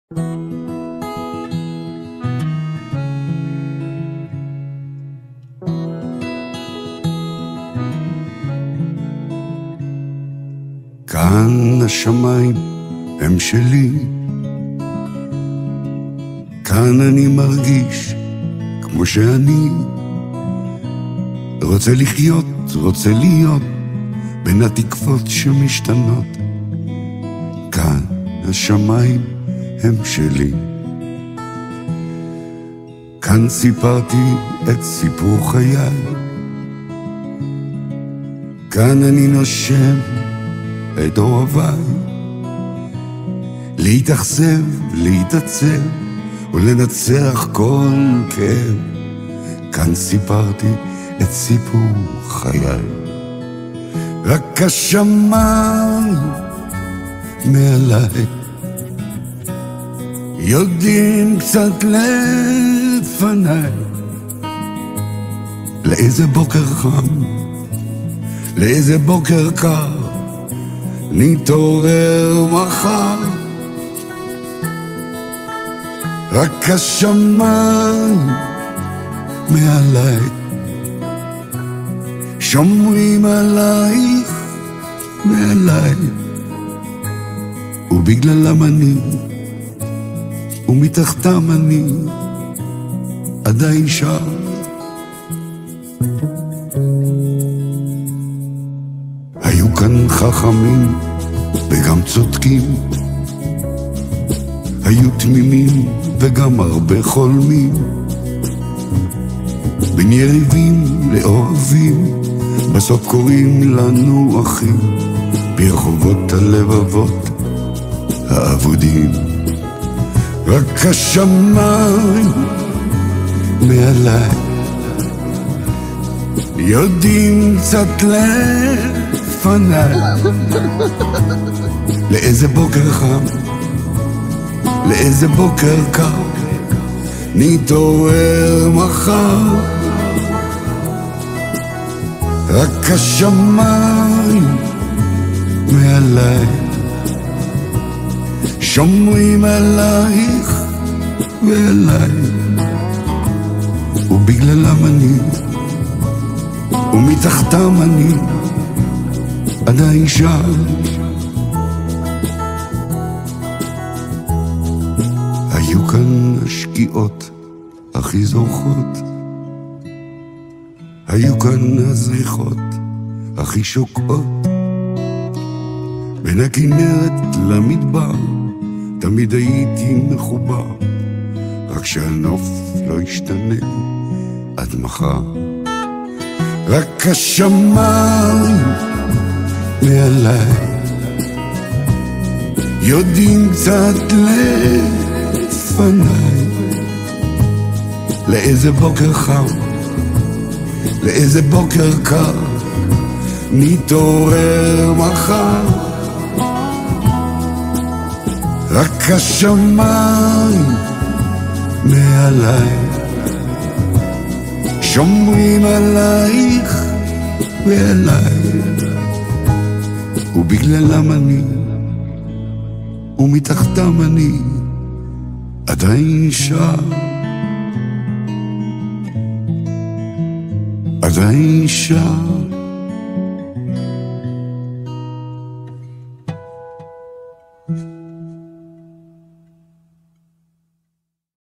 כאן השמיים הם שלי, כאן אני מרגיש כמו שאני רוצה לחיות, רוצה להיות בין התקוות שמשתנות. כאן השמיים הם שלי, כאן סיפרתי את סיפור חיי, כאן אני נושם את אוהביי, להתאכזב, להתעצב ולנצח כל כאב. כאן סיפרתי את סיפור חיי. רק השמיים מעליי יודעים קצת לפניי לאיזה בוקר חם, לאיזה בוקר קר נתעורר מחר. רק השמיים מעליי שומרים עלייך ועליי, ובגללם אני ומתחתם אני עדיין שר. היו כאן חכמים וגם צודקים, היו תמימים וגם הרבה חולמים, בין יריבים לאוהבים בסוף קוראים לנו אחים, ברחובות הלבבות האבודים. רק השמיים מעליי יודעים קצת לפניי לאיזה בוקר חם, לאיזה בוקר קר נתעורר מחר. רק השמיים מעליי שומרים עלייך ועליי, ובגללם אני ומתחתם אני עדיין שר. היו כאן השקיעות הכי זורחות, היו כאן הזריחות הכי שוקעות, בין הכנרת למדבר תמיד הייתי מחובר, רק שהנוף לא ישתנה עד מחר. רק השמיים מעליי יודעים קצת לפניי לאיזה בוקר חם, לאיזה בוקר קר נתעורר מחר. רק השמיים מעליי שומרים עלייך ועליי, ובגללם אני ומתחתם אני עדיין שר, עדיין שר.